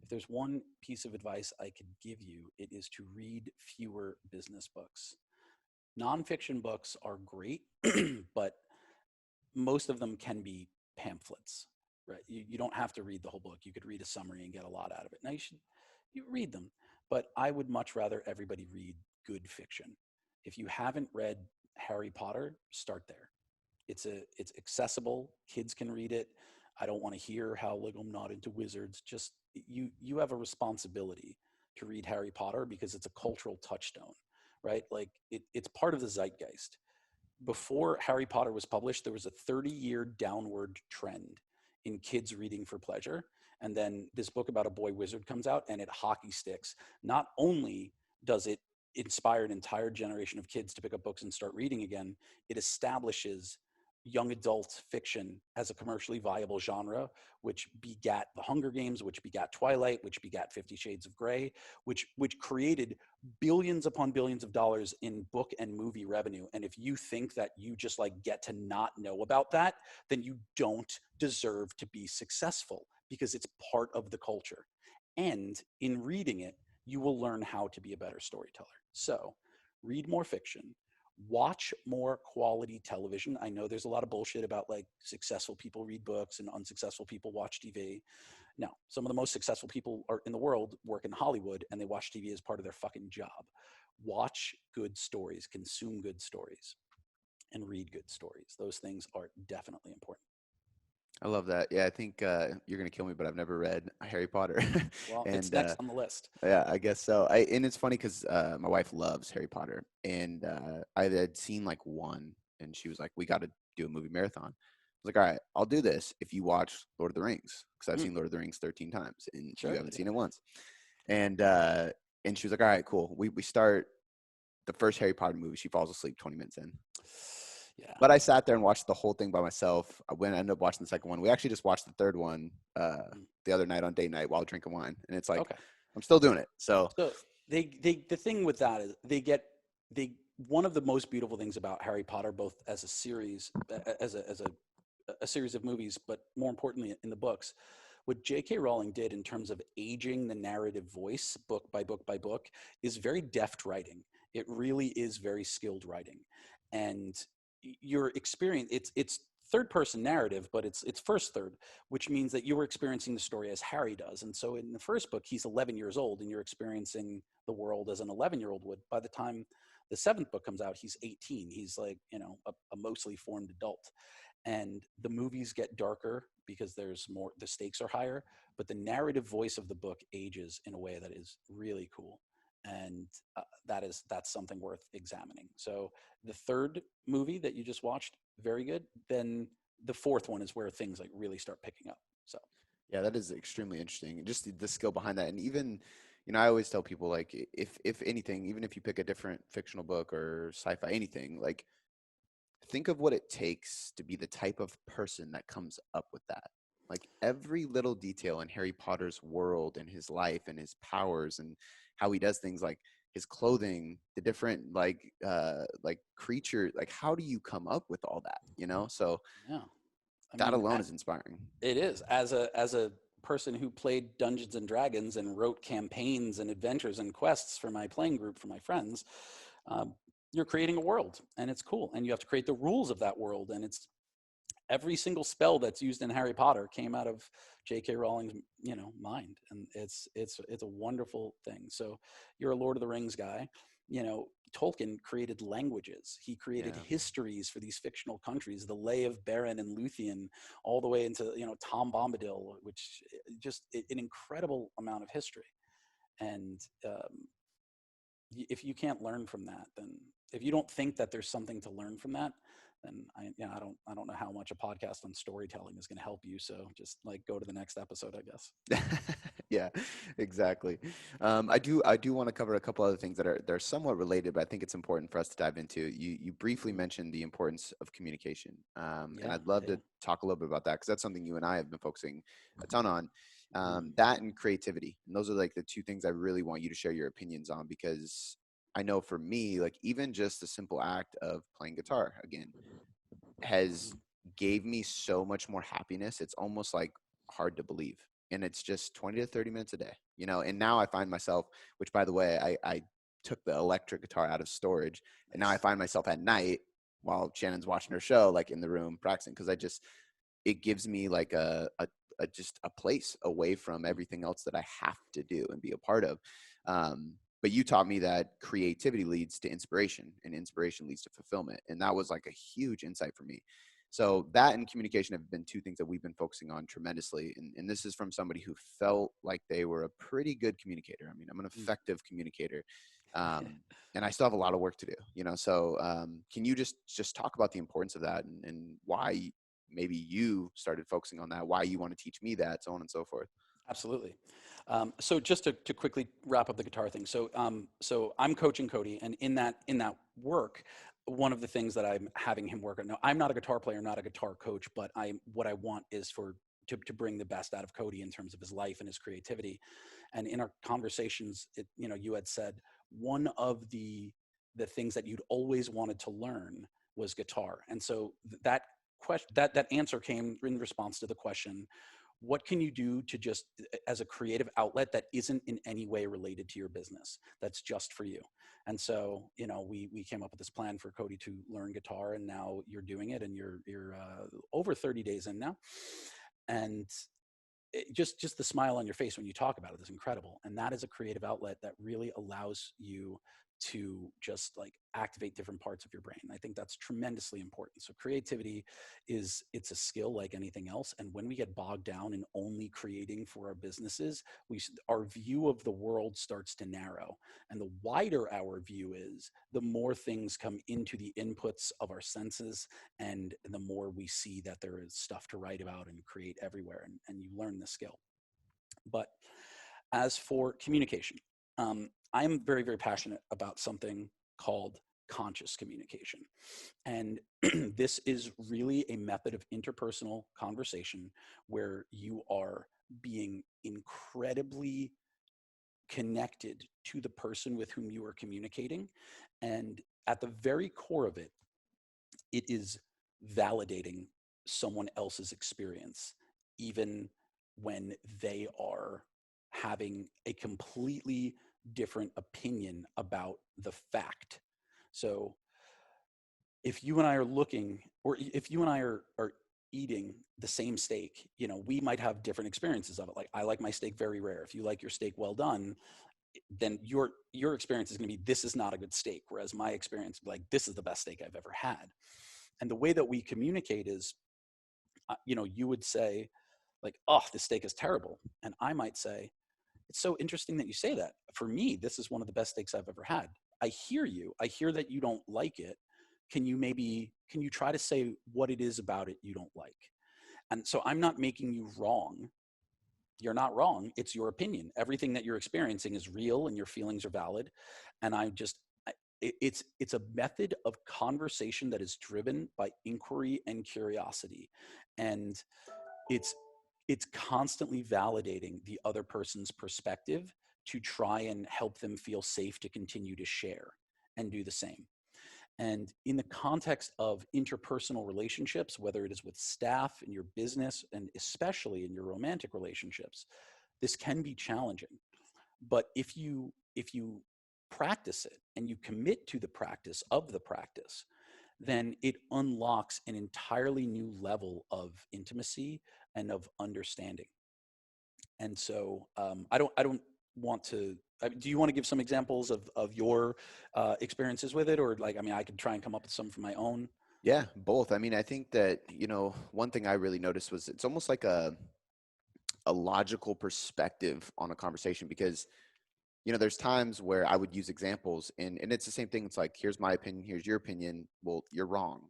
If there's one piece of advice I could give you, it is to read fewer business books. Nonfiction books are great, but most of them can be pamphlets, right? You don't have to read the whole book. You could read a summary and get a lot out of it. Now you read them, but I would much rather everybody read good fiction. If you haven't read Harry Potter, start there. It's accessible. Kids can read it. I don't want to hear how, like, I'm not into wizards. Just you have a responsibility to read Harry Potter because it's a cultural touchstone, right? Like it's part of the zeitgeist. Before Harry Potter was published, there was a 30-year downward trend in kids reading for pleasure. And then this book about a boy wizard comes out and it hockey sticks. Not only does it inspire an entire generation of kids to pick up books and start reading again, it establishes young adult fiction as a commercially viable genre, which begat The Hunger Games, which begat Twilight, which begat 50 Shades of Grey, which created billions upon billions of dollars in book and movie revenue. And if you think that you just like get to not know about that, then you don't deserve to be successful, because it's part of the culture. And in reading it, you will learn how to be a better storyteller. So read more fiction, watch more quality television. I know there's a lot of bullshit about like successful people read books and unsuccessful people watch TV. No, some of the most successful people are in the world work in Hollywood and they watch TV as part of their fucking job. Watch good stories, consume good stories, and read good stories. Those things are definitely important. I love that. Yeah, I think you're gonna kill me, but I've never read Harry Potter, Well, it's and next on the list. yeah, I guess so. And it's funny because my wife loves Harry Potter, and I had seen like one, and she was like, "We got to do a movie marathon." I was like, "All right, I'll do this if you watch Lord of the Rings, because I've Mm, seen Lord of the Rings 13 times, and you sure. haven't Yeah. seen it once." And she was like, "All right, cool." We start the first Harry Potter movie. She falls asleep 20 minutes in. Yeah. But I sat there and watched the whole thing by myself. I ended up watching the second one. We actually just watched the third one Mm, the other night on date night while drinking wine, and it's like okay. I'm still doing it. So So the thing with that is they one of the most beautiful things about Harry Potter, both as a series, as a series of movies, but more importantly in the books, what J.K. Rowling did in terms of aging the narrative voice, book by book by book, is very deft writing. It really is very skilled writing, and your experience, it's third person narrative, but it's first third, which means that you were experiencing the story as Harry does. And so in the first book, he's 11 years old and you're experiencing the world as an 11-year-old would. By the time the seventh book comes out, he's 18. He's like, a mostly formed adult. And the movies get darker because there's more, the stakes are higher, but the narrative voice of the book ages in a way that is really cool. And that's something worth examining. So the third movie that you just watched, very good. Then the fourth one is where things like really start picking up. So Yeah, that is extremely interesting. Just the skill behind that, and even, I always tell people like, if anything, even if you pick a different fictional book or sci-fi, anything, like think of what it takes to be the type of person that comes up with that. Like every little detail in Harry Potter's world and his life and his powers and how he does things, like his clothing, the different like creature, like how do you come up with all that? So yeah, I that mean, alone is inspiring. it is, as a person who played Dungeons and Dragons and wrote campaigns and adventures and quests for my playing group, for my friends. um, you're creating a world and it's cool, and you have to create the rules of that world, and it's every single spell that's used in Harry Potter came out of J.K. Rowling's, mind, and it's a wonderful thing. So you're a Lord of the Rings guy. Tolkien created languages. He created Yeah. histories for these fictional countries, the Lay of Beren and Luthien, all the way into Tom Bombadil, which just an incredible amount of history. And if you can't learn from that, then if you don't think that there's something to learn from that, then I don't know how much a podcast on storytelling is going to help you. So just like go to the next episode, I guess. Yeah, exactly. I do want to cover a couple other things that are they're somewhat related, but I think it's important for us to dive into. You briefly Mhm. mentioned the importance of communication, and Yeah, I'd love yeah, to talk a little bit about that because that's something you and I have been focusing a ton on. mm, That and creativity, and those are like the two things I really want you to share your opinions on, because I know for me, like even just the simple act of playing guitar again has mm, gave me so much more happiness. It's almost like hard to believe. And it's just 20 to 30 minutes a day, and now I find myself, which by the way, I took the electric guitar out of storage, and now I nice. find myself at night while Shannon's watching her show, like in the room practicing. Cause it gives me like a just a place away from Mm, everything else that I have to do and be a part of. But you taught me that creativity leads to inspiration and inspiration leads to fulfillment. And that was like a huge insight for me. So that and communication have been two things that we've been focusing on tremendously. And this is from somebody who felt like they were a pretty good communicator. I mean, I'm an mm. effective communicator. And I still have a lot of work to do. So can you just talk about the importance of that, and why maybe you started focusing on that, why you want to teach me that, so on and so forth. Absolutely. So just to quickly wrap up the guitar thing. So I'm coaching Cody, and in that work, one of the things that I'm having him work on. Now, I'm not a guitar player, not a guitar coach, but what I want is to bring the best out of Cody in terms of his life and his creativity. And in our conversations, you had said one of the things that you'd always wanted to learn was guitar, and so that question, that answer came in response to the question, what can you do to just as a creative outlet that isn't in any way related to your business, that's just for you? And so we came up with this plan for Cody to learn guitar, and now you're doing it, and you're over 30 days in now. And just the smile on your face when you talk about it is incredible, and that is a creative outlet that really allows you to just like activate different parts of your brain. I think that's tremendously important. So creativity it's a skill like anything else, and when we get bogged down in only creating for our businesses, our view of the world starts to narrow, and the wider our view is, the more things come into the inputs of our senses, and the more we see that there is stuff to write about and create everywhere, and you learn the skill. But as for communication, I am very, very passionate about something called conscious communication. And this is really a method of interpersonal conversation where you are being incredibly connected to the person with whom you are communicating. And at the very core of it, it is validating someone else's experience, even when they are having a completely different opinion about the fact. So if you and I are looking, or if you and I are eating the same steak, you know, we might have different experiences of it. Like I like my steak very rare. If you like your steak well done, then your experience is going to be, this is not a good steak, whereas my experience, like, this is the best steak I've ever had. And the way that we communicate is, you know, you would say like, oh, this steak is terrible, and I might say, it's so interesting that you say that. For me, this is one of the best steaks I've ever had. I hear you. I hear that you don't like it. Can you try to say what it is about it you don't like? And so I'm not making you wrong. You're not wrong. It's your opinion. Everything that you're experiencing is real and your feelings are valid. And it's a method of conversation that is driven by inquiry and curiosity. And it's it's constantly validating the other person's perspective to try and help them feel safe to continue to share and do the same. And in the context of interpersonal relationships, whether it is with staff, in your business, and especially in your romantic relationships, this can be challenging. But if you practice it and you commit to the practice of the practice, then it unlocks an entirely new level of intimacy and of understanding. And so I don't want to. Do you want to give some examples of your experiences with it, or like, I mean, I could try and come up with some from my own. Yeah, both. I mean, I think that, one thing I really noticed was it's almost like a logical perspective on a conversation because, there's times where I would use examples and it's the same thing. It's like, here's my opinion, here's your opinion. Well, you're wrong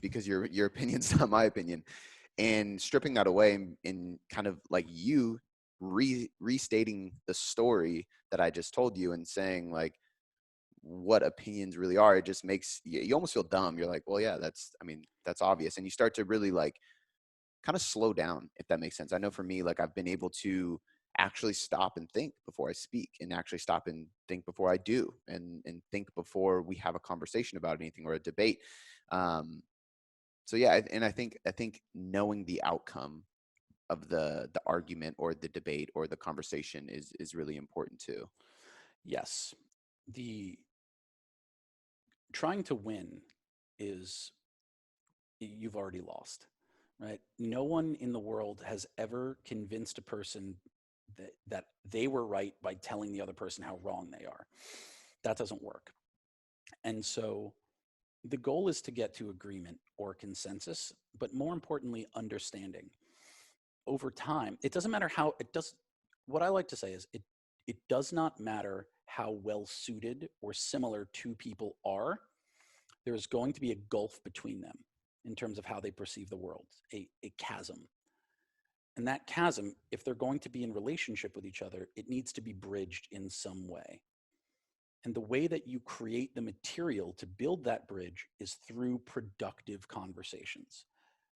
because your opinion's not my opinion. And stripping that away and kind of like you restating the story that I just told you and saying like what opinions really are, it just makes you almost feel dumb. You're like, well, yeah, that's obvious. And you start to really like kind of slow down, if that makes sense. I know for me, like I've been able to actually stop and think before I speak and actually stop and think before I do and think before we have a conversation about anything or a debate. Um, so yeah, and I think knowing the outcome of the argument or the debate or the conversation is really important too. Yes, the trying to win is, you've already lost, right? No one in the world has ever convinced a person that they were right by telling the other person how wrong they are. That doesn't work. And so the goal is to get to agreement or consensus, but more importantly, understanding. Over time, it doesn't matter how it does. What I like to say is it does not matter how well suited or similar two people are. There's going to be a gulf between them in terms of how they perceive the world, a chasm. And that chasm, if they're going to be in relationship with each other, it needs to be bridged in some way. And the way that you create the material to build that bridge is through productive conversations.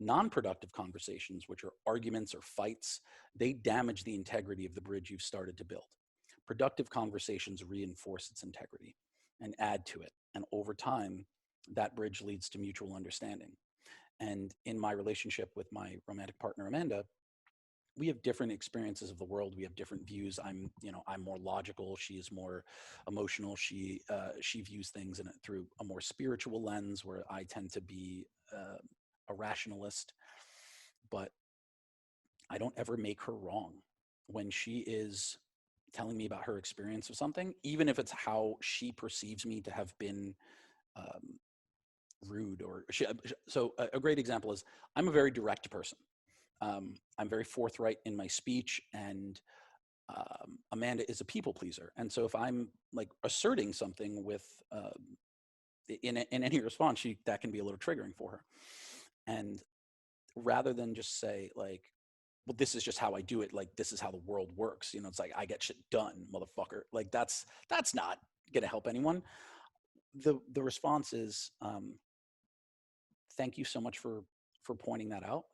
Non productive conversations, which are arguments or fights, they damage the integrity of the bridge you've started to build. Productive conversations reinforce its integrity and add to it. And over time, that bridge leads to mutual understanding. And in my relationship with my romantic partner, Amanda, we have different experiences of the world. We have different views. I'm more logical. She is more emotional. She views things through a more spiritual lens, where I tend to be a rationalist. But I don't ever make her wrong when she is telling me about her experience of something, even if it's how she perceives me to have been um, rude or so. A great example is, I'm a very direct person. I'm very forthright in my speech, and Amanda is a people pleaser. And so if I'm like asserting something with in any response, that can be a little triggering for her. And rather than just say like, well, this is just how I do it, like this is how the world works, it's like, I get shit done, motherfucker. Like that's not gonna help anyone. The response is, thank you so much for pointing that out.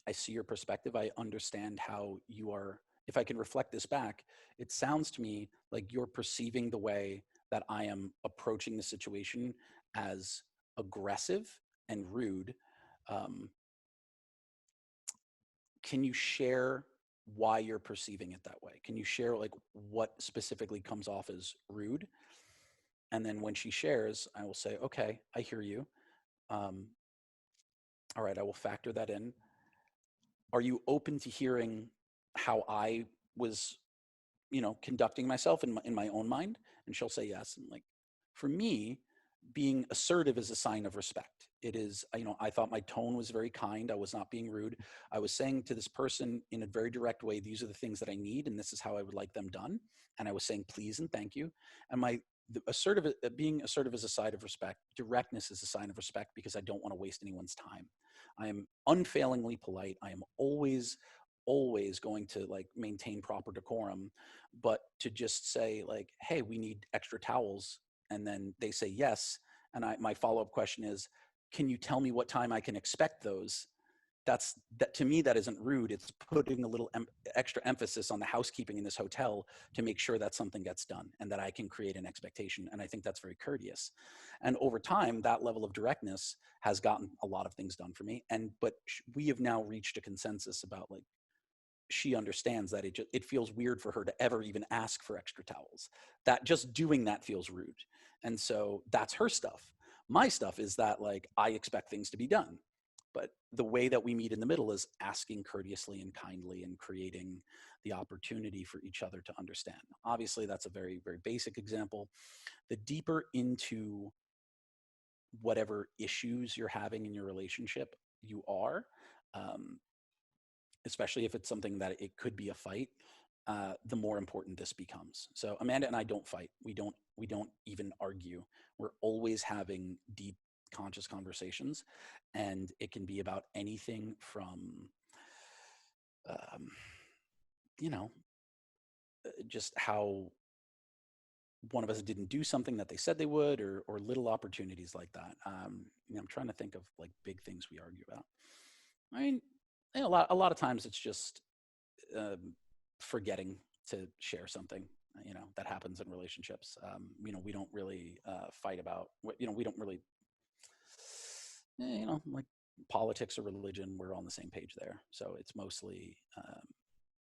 I see your perspective. I understand how you are. If I can reflect this back, it sounds to me like you're perceiving the way that I am approaching the situation as aggressive and rude. Um, can you share why you're perceiving it that way? Can you share like what specifically comes off as rude? And then when she shares, I will say, okay, I hear you. Um, all right, I will factor that in. Are you open to hearing how I was, conducting myself in my own mind? And she'll say yes. And like, for me, being assertive is a sign of respect. It is, I thought my tone was very kind. I was not being rude. I was saying to this person in a very direct way, these are the things that I need, and this is how I would like them done. And I was saying please and thank you. And being assertive is a sign of respect. Directness is a sign of respect because I don't want to waste anyone's time. I am unfailingly polite. I am always going to like maintain proper decorum, but to just say like, hey, we need extra towels, and then they say yes, and my follow-up question is, can you tell me what time I can expect those? That to me, that isn't rude. It's putting a little extra emphasis on the housekeeping in this hotel to make sure that something gets done and that I can create an expectation. And I think that's very courteous. And over time, that level of directness has gotten a lot of things done for me. But we have now reached a consensus about like, she understands that it feels weird for her to ever even ask for extra towels. That just doing that feels rude. And so that's her stuff. My stuff is that like, I expect things to be done. But the way that we meet in the middle is asking courteously and kindly and creating the opportunity for each other to understand. Obviously, that's a very, very basic example. The deeper into whatever issues you're having in your relationship you are, um, especially if it's something that it could be a fight, the more important this becomes. So Amanda and I don't fight. We don't even argue. We're always having deep, conscious conversations, and it can be about anything from, um, you know, just how one of us didn't do something that they said they would, or little opportunities like that. I'm trying to think of like big things we argue about. I mean, a lot of times it's just um, forgetting to share something, that happens in relationships. We don't really fight about, we don't really, like politics or religion. We're on the same page there. So it's mostly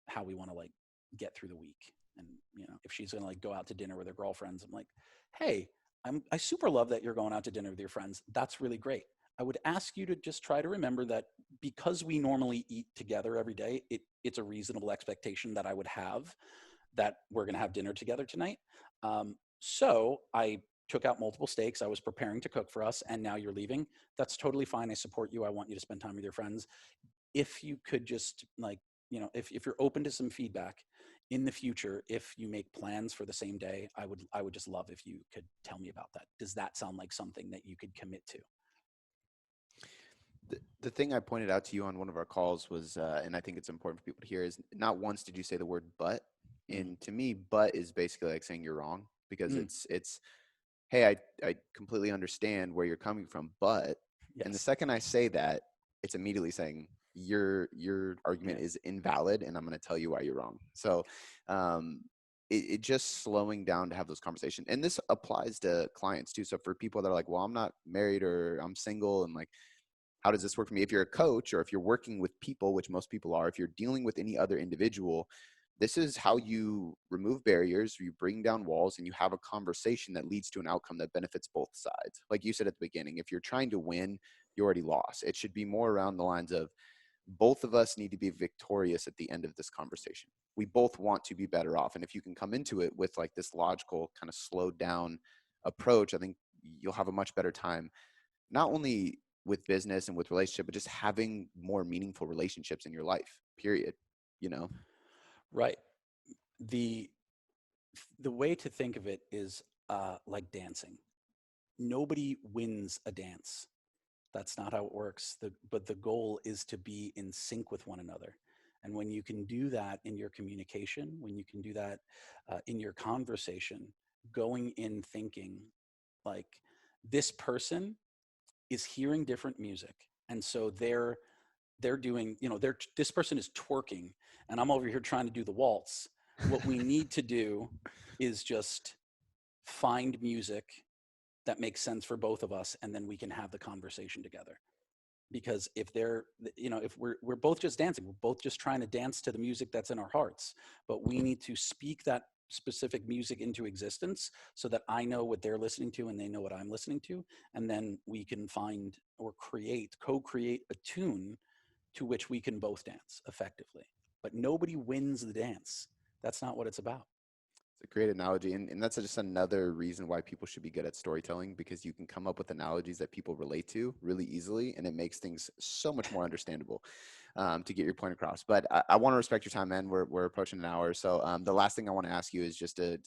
how we want to like get through the week. And, if she's going to like go out to dinner with her girlfriends, I'm like, hey, I super love that you're going out to dinner with your friends. That's really great. I would ask you to just try to remember that because we normally eat together every day, it's a reasonable expectation that I would have that we're going to have dinner together tonight. So I took out multiple steaks. I was preparing to cook for us, and now you're leaving. That's totally fine. I support you. I want you to spend time with your friends. If you could just like, if you're open to some feedback in the future, if you make plans for the same day, I would just love if you could tell me about that. Does that sound like something that you could commit to? The thing I pointed out to you on one of our calls was, and I think it's important for people to hear, is not once did you say the word but. Mm. And to me, but is basically like saying you're wrong, because Mm. it's hey, I completely understand where you're coming from, but, and the Yes. second I say that, it's immediately saying your argument Yeah. is invalid, and I'm going to tell you why you're wrong. So um, it just slowing down to have those conversations. And this applies to clients too. So for people that are like, well, I'm not married or I'm single, and like, how does this work for me? If you're a coach, or if you're working with people, which most people are, if you're dealing with any other individual, this is how you remove barriers, you bring down walls, and you have a conversation that leads to an outcome that benefits both sides. Like you said at the beginning, if you're trying to win, you already lost. It should be more around the lines of, both of us need to be victorious at the end of this conversation. We both want to be better off. And if you can come into it with like this logical, kind of slowed down approach, I think you'll have a much better time, not only with business and with relationship, but just having more meaningful relationships in your life, period. You know? Right. The the way to think of it is like dancing. Nobody wins a dance. That's not how it works. But the goal is to be in sync with one another. And when you can do that in your communication, when you can do that in your conversation, going in thinking like, this person is hearing different music, and so they're doing, this person is twerking, and I'm over here trying to do the waltz. What we need to do is just find music that makes sense for both of us, and then we can have the conversation together. Because if they're, if we're both just dancing, we're both just trying to dance to the music that's in our hearts, but we need to speak that specific music into existence so that I know what they're listening to and they know what I'm listening to. And then we can find or co-create a tune to which we can both dance effectively. But nobody wins the dance. That's not what it's about. It's a great analogy, and that's just another reason why people should be good at storytelling, because you can come up with analogies that people relate to really easily, and it makes things so much more understandable to get your point across. But I want to respect your time, man. We're approaching an hour, so the last thing I want to ask you is just to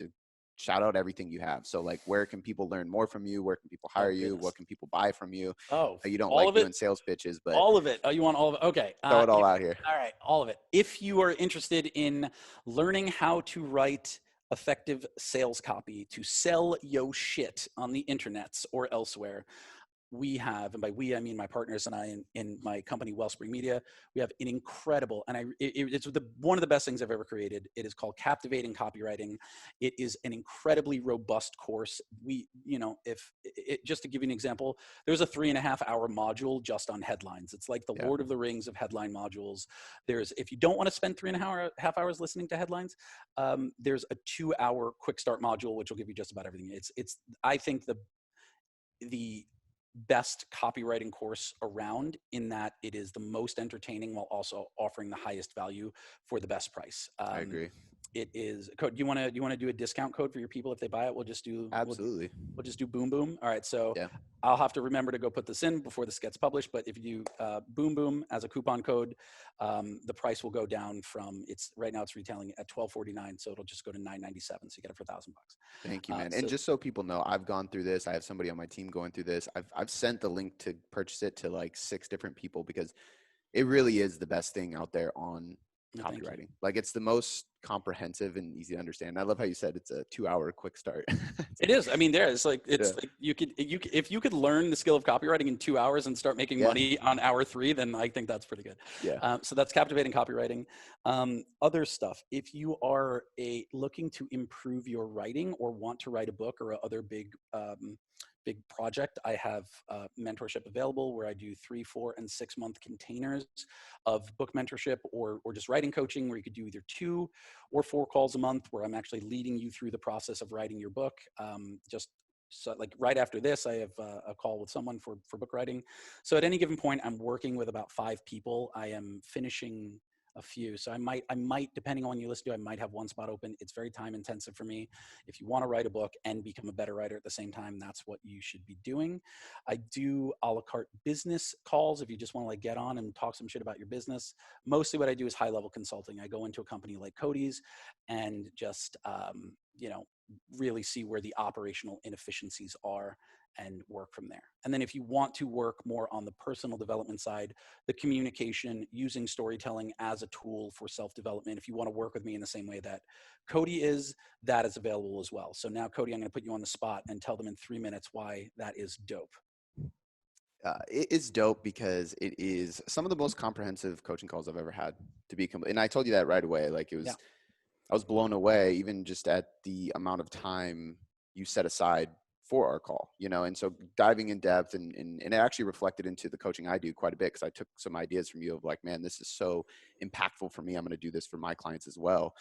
shout out everything you have. So like, where can people learn more from you? Where can people hire Oh, you? goodness. What can people buy from you? Oh, You don't all like of it? doing sales pitches, but All of it. Oh, you want all of it? Okay. throw it all out here. All right, all of it. If you are interested in learning how to write effective sales copy to sell yo shit on the internets or elsewhere, we have, and by we I mean my partners and I in my company Wellspring Media, we have an incredible, and it's one of the best things I've ever created. It is called Captivating Copywriting. It is an incredibly robust course. If just to give you an example, there's a 3.5 hour module just on headlines. It's like the Yeah. Lord of the Rings of headline modules. If you don't want to spend 3.5 hours listening to headlines, there's a 2 hour quick start module which will give you just about everything. It's I think the best copywriting course around, in that it is the most entertaining while also offering the highest value for the best price. I agree. It is code. Do you want to do a discount code for your people if they buy it? Absolutely. We'll just do boom boom. All right. So Yeah. I'll have to remember to go put this in before this gets published. But if you do boom boom as a coupon code, the price will go down from right now it's retailing at $12.49, so it'll just go to $9.97. So you get it for $1,000. Thank you, man. And So just so people know, I've gone through this. I have somebody on my team going through this. I've sent the link to purchase it to like 6 different people, because it really is the best thing out there on no, thank you. copywriting. Like, it's the most comprehensive and easy to understand. I love how you said it's a 2 hour quick start. It is. I mean, it's like Yeah. if you could learn the skill of copywriting in 2 hours and start making Yeah. money on hour 3, then I think that's pretty good. Yeah. So that's Captivating Copywriting. Other stuff. If you are looking to improve your writing or want to write a book or other big project, I have mentorship available where I do 3, 4, and 6 month containers of book mentorship or just writing coaching, where you could do either 2 or 4 calls a month where I'm actually leading you through the process of writing your book. So like right after this, I have a call with someone for book writing. So at any given point, I'm working with about 5 people. I am finishing a few. So I might, depending on when you listen to, I might have one spot open. It's very time intensive for me. If you want to write a book and become a better writer at the same time, that's what you should be doing. I do a la carte business calls if you just want to like get on and talk some shit about your business. Mostly what I do is high level consulting. I go into a company like Cody's and just, really see where the operational inefficiencies are and work from there. And then if you want to work more on the personal development side, the communication, using storytelling as a tool for self-development, if you want to work with me in the same way that Cody is, that is available as well. So now, Cody, I'm going to put you on the spot and tell them in 3 minutes why that is dope. It is dope because it is some of the most comprehensive coaching calls I've ever had, to be complete. And I told you that right away. Like, it was, Yeah. I was blown away even just at the amount of time you set aside for our call, and so diving in depth and it actually reflected into the coaching I do quite a bit, because I took some ideas from you of like, man, this is so impactful for me. I'm going to do this for my clients as well.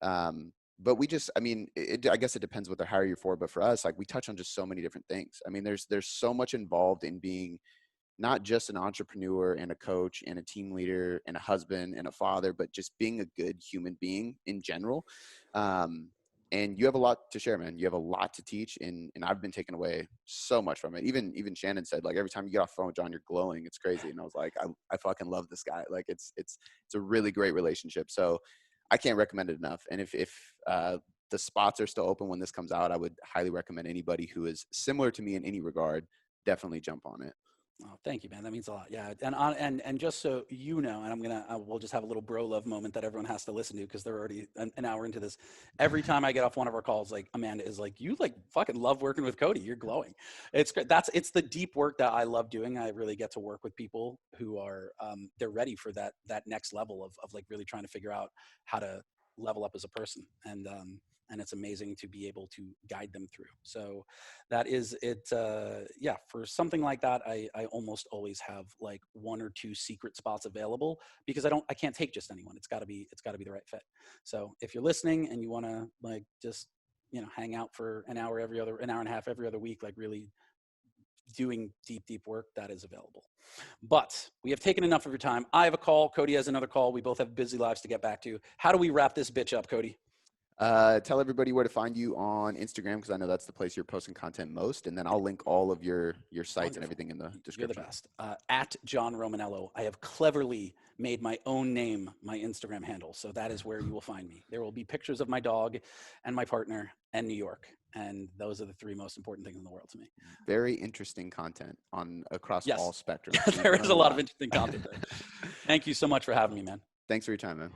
But I guess it depends what they hire you for. But for us, like, we touch on just so many different things. I mean, there's so much involved in being not just an entrepreneur and a coach and a team leader and a husband and a father, but just being a good human being in general. And you have a lot to share, man. You have a lot to teach, and I've been taken away so much from it. Even Shannon said, like, every time you get off the phone with John, you're glowing. It's crazy. And I was like, I fucking love this guy. Like, it's a really great relationship. So I can't recommend it enough. And if the spots are still open when this comes out, I would highly recommend anybody who is similar to me in any regard, definitely jump on it. Oh, thank you, man. That means a lot. Yeah, and just so you know, and we'll just have a little bro love moment that everyone has to listen to because they're already an hour into this. Every time I get off one of our calls, like, Amanda is like, "You like fucking love working with Cody. You're glowing." It's great. It's the deep work that I love doing. I really get to work with people who are they're ready for that next level of like really trying to figure out how to level up as a person. And and it's amazing to be able to guide them through. So that is it. Yeah, for something like that, I almost always have like 1 or 2 secret spots available, because I can't take just anyone. It's got to be the right fit. So if you're listening and you want to like just, you know, hang out for an hour and a half every other week, like really doing deep work, that is available. But we have taken enough of your time. I have a call. Cody has another call. We both have busy lives to get back to. How do we wrap this bitch up, Cody? Tell everybody where to find you on Instagram, because I know that's the place you're posting content most, and then I'll link all of your sites and everything in the description. You're the best. At John Romaniello. I have cleverly made my own name my Instagram handle, so that is where you will find me. There will be pictures of my dog and my partner and New York, and those are the 3 most important things in the world to me. Very interesting content across yes. all spectrums. There is a lot of interesting content there. Thank you so much for having me, man. Thanks for your time, man.